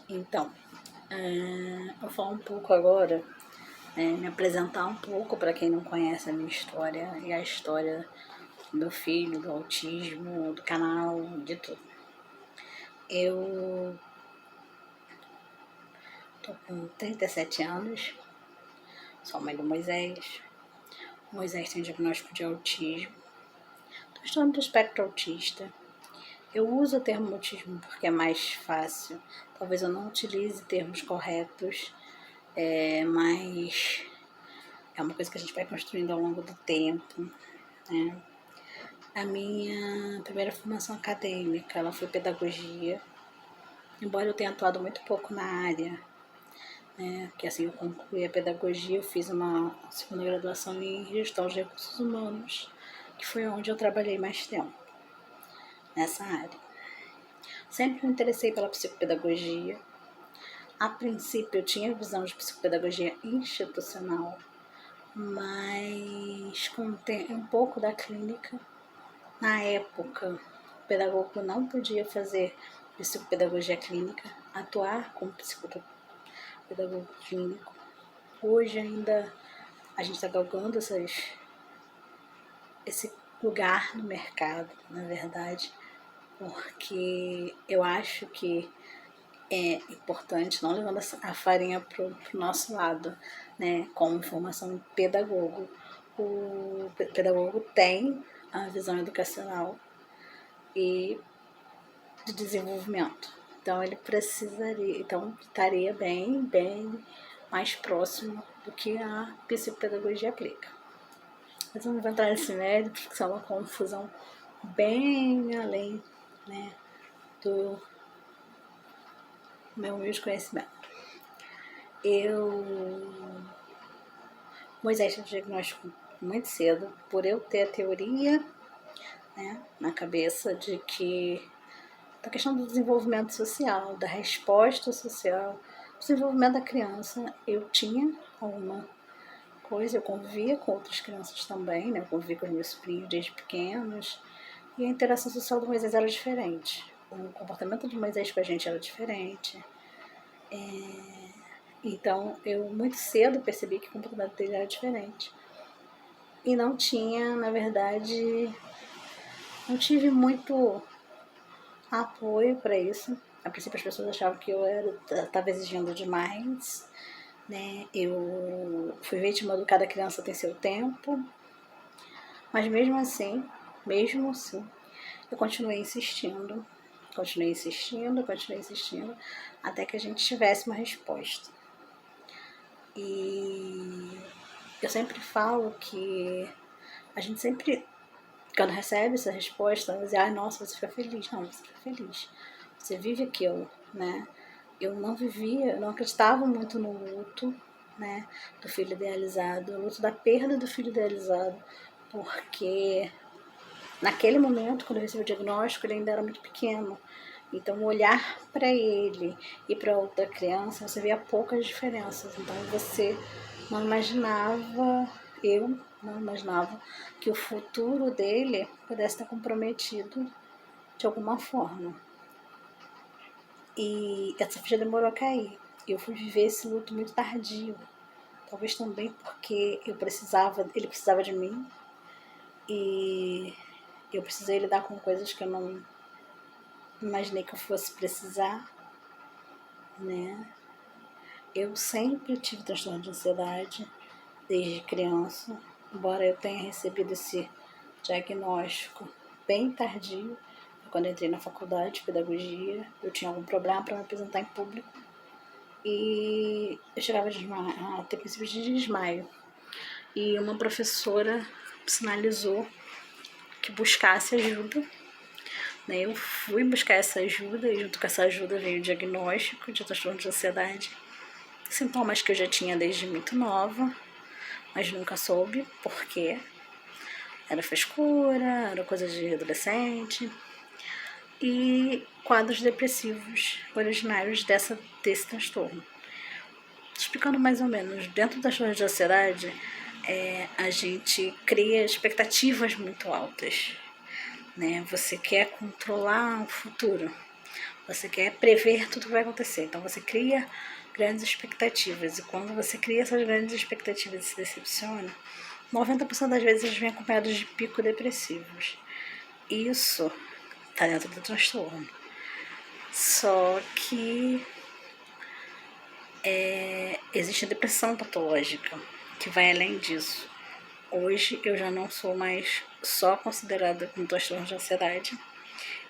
Então, eu vou falar um pouco agora, me apresentar um pouco para quem não conhece a minha história e a história do meu filho, do autismo, do canal, de tudo. Eu tô com 37 anos, sou mãe do Moisés. O Moisés tem diagnóstico de autismo, transtorno do espectro autista. Eu uso o termo autismo porque é mais fácil. Talvez eu não utilize termos corretos, mas é uma coisa que a gente vai construindo ao longo do tempo, né? A minha primeira formação acadêmica, ela foi pedagogia, embora eu tenha atuado muito pouco na área, né? Porque assim, eu concluí a pedagogia, eu fiz uma segunda graduação em gestão de recursos humanos, que foi onde eu trabalhei mais tempo, nessa área. Sempre me interessei pela psicopedagogia. A princípio eu tinha visão de psicopedagogia institucional, mas com um pouco da clínica. Na época, o pedagogo não podia fazer psicopedagogia clínica, atuar como psicopedagogo clínico. Hoje ainda a gente está galgando esse lugar no mercado, na verdade, porque eu acho que é importante, não levando a farinha para o nosso lado, né, como formação em pedagogo. O pedagogo tem a visão educacional e de desenvolvimento. Então ele precisaria, então estaria bem mais próximo do que a psicopedagogia aplica. Mas eu não vou entrar nesse mérito, porque isso é uma confusão bem além, né, do meu humilde conhecimento. Moisés teve diagnóstico muito cedo, por eu ter a teoria, né, na cabeça de que a questão do desenvolvimento social, da resposta social, desenvolvimento da criança, eu tinha alguma coisa, eu convivia com outras crianças também, né? Eu convivia com os meus filhos desde pequenos, e a interação social do Moisés era diferente. O comportamento do Moisés com a gente era diferente. Então, eu muito cedo percebi que o comportamento dele era diferente. E não tinha, na verdade, não tive muito apoio para isso. A princípio as pessoas achavam que eu estava exigindo demais, né? Eu fui vítima do cada criança tem seu tempo, mas mesmo assim, eu continuei insistindo, até que a gente tivesse uma resposta. E eu sempre falo que a gente sempre, quando recebe essa resposta, ela diz, nossa, você fica feliz. Não, você fica feliz. Você vive aquilo, né? Eu não acreditava muito no luto, né, do filho idealizado, no luto da perda do filho idealizado, porque naquele momento, quando eu recebi o diagnóstico, ele ainda era muito pequeno. Então, olhar para ele e para outra criança, você via poucas diferenças. Então, eu não imaginava que o futuro dele pudesse estar comprometido de alguma forma. E essa ficha demorou a cair. Eu fui viver esse luto muito tardio. Talvez também porque ele precisava de mim. E eu precisei lidar com coisas que eu não imaginei que eu fosse precisar, né? Eu sempre tive transtorno de ansiedade, desde criança. Embora eu tenha recebido esse diagnóstico bem tardio, quando eu entrei na faculdade de pedagogia, eu tinha algum problema para me apresentar em público e eu chegava a ter princípios de desmaio. E uma professora sinalizou que buscasse ajuda, né? Eu fui buscar essa ajuda e junto com essa ajuda veio o diagnóstico de transtorno de ansiedade, sintomas que eu já tinha desde muito nova, mas nunca soube por quê. Era frescura, era coisa de adolescente, e quadros depressivos originários desse transtorno. Explicando mais ou menos, dentro das transtorno de ansiedade, a gente cria expectativas muito altas, né? Você quer controlar o futuro, Você quer prever tudo que vai acontecer. Então você cria grandes expectativas. E quando você cria essas grandes expectativas e se decepciona, 90% das vezes eles vêm acompanhados de picos depressivos. Isso está dentro do transtorno. Só que existe a depressão patológica, que vai além disso. Hoje eu já não sou mais só considerada como transtorno de ansiedade.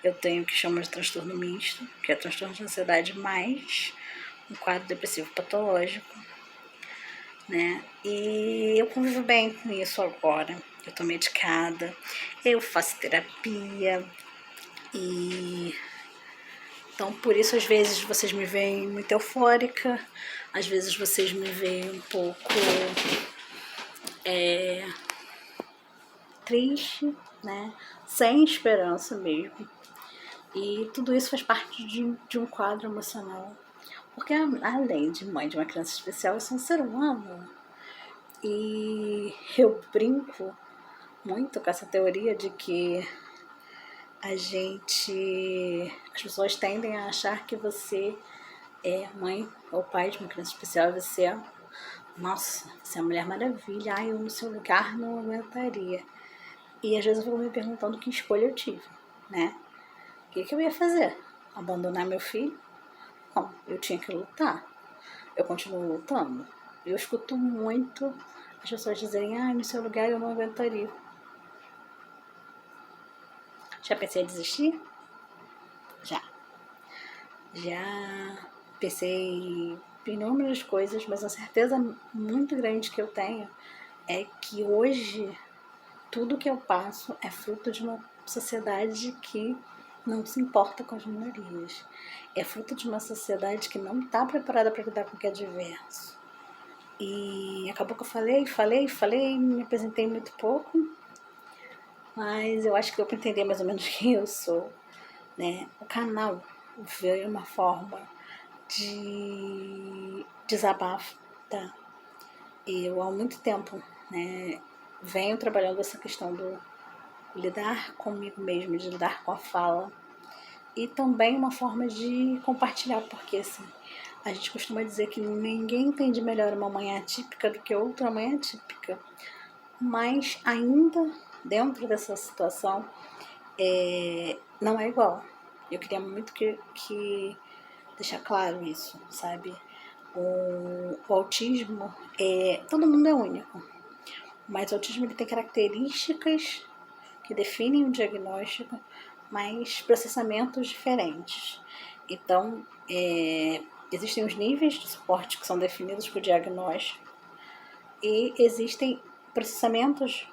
Eu tenho o que chama de transtorno misto, que é transtorno de ansiedade mais um quadro depressivo patológico, né? E eu convivo bem com isso agora. Eu tô medicada, eu faço terapia e então por isso às vezes vocês me veem muito eufórica, às vezes vocês me veem um pouco triste, né? Sem esperança mesmo. E tudo isso faz parte de um quadro emocional. Porque além de mãe de uma criança especial, eu sou um ser humano. E eu brinco muito com essa teoria de que as pessoas tendem a achar que você é mãe ou pai de uma criança especial, você é, nossa, você é a Mulher Maravilha, ai, eu no seu lugar não aguentaria. E às vezes eu fico me perguntando que escolha eu tive, né? O que eu ia fazer? Abandonar meu filho? Não, eu tinha que lutar. Eu continuo lutando. Eu escuto muito as pessoas dizerem, no seu lugar eu não aguentaria. Já pensei em desistir? Já. Já pensei em inúmeras coisas, mas a certeza muito grande que eu tenho é que hoje tudo que eu passo é fruto de uma sociedade que não se importa com as minorias. É fruto de uma sociedade que não está preparada para lidar com o que é diverso. E acabou que eu falei, me apresentei muito pouco, mas eu acho que deu para entender mais ou menos quem eu sou, né? O canal veio uma forma de desabafo, tá? Eu há muito tempo, né, venho trabalhando essa questão do lidar comigo mesmo, de lidar com a fala, e também uma forma de compartilhar, porque assim, a gente costuma dizer que ninguém entende melhor uma mãe atípica do que outra mãe atípica, mas ainda dentro dessa situação não é igual. Eu queria muito que deixar claro isso, sabe? O autismo, todo mundo é único, mas o autismo ele tem características que definem o diagnóstico, mas processamentos diferentes. Então, existem os níveis de suporte que são definidos por diagnóstico e existem processamentos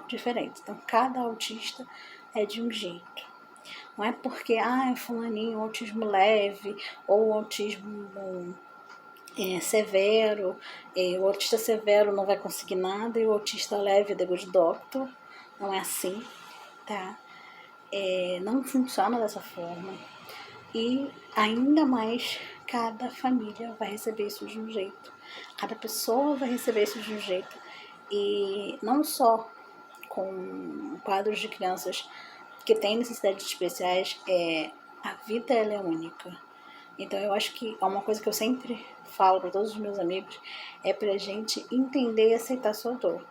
diferentes. Então, cada autista é de um jeito. Não é porque, fulaninho, autismo leve ou autismo severo, o autista severo não vai conseguir nada e o autista leve é the good doctor. Não é assim, tá? Não funciona dessa forma. E ainda mais, cada família vai receber isso de um jeito. Cada pessoa vai receber isso de um jeito. E não só com quadros de crianças que têm necessidades especiais, a vida ela é única. Então eu acho que é uma coisa que eu sempre falo para todos os meus amigos, é pra gente entender e aceitar sua dor.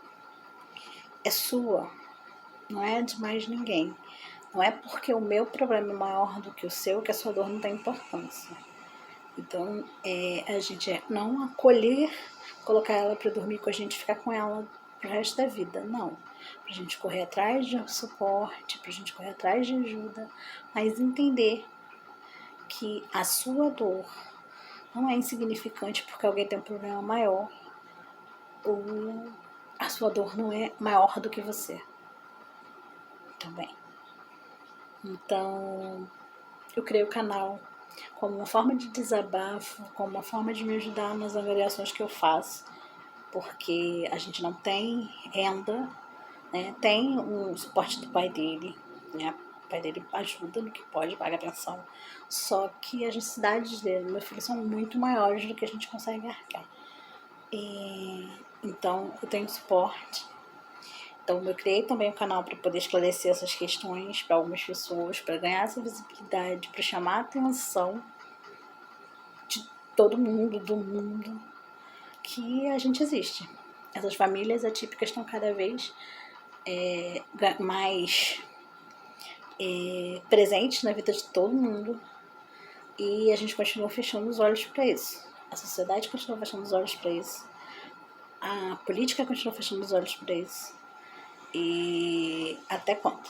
É sua, não é de mais ninguém. Não é porque o meu problema é maior do que o seu que a sua dor não tem importância. Então, a gente não acolher, colocar ela para dormir com a gente, ficar com ela pro resto da vida, não. Pra gente correr atrás de suporte, pra gente correr atrás de ajuda, mas entender que a sua dor não é insignificante porque alguém tem um problema maior, ou a sua dor não é maior do que você também. Então, eu criei o canal como uma forma de desabafo, como uma forma de me ajudar nas avaliações que eu faço, porque a gente não tem renda, né? Tem um suporte do pai dele, né? O pai dele ajuda no que pode, paga a pensão, só que as necessidades dele, do meu filho, são muito maiores do que a gente consegue arcar. Então, eu tenho suporte. Então, eu criei também um canal para poder esclarecer essas questões para algumas pessoas, para ganhar essa visibilidade, para chamar a atenção de todo mundo, do mundo, que a gente existe. Essas famílias atípicas estão cada vez mais presentes na vida de todo mundo, e a gente continua fechando os olhos para isso. A sociedade continua fechando os olhos para isso. A política continua fechando os olhos para isso. E até quando?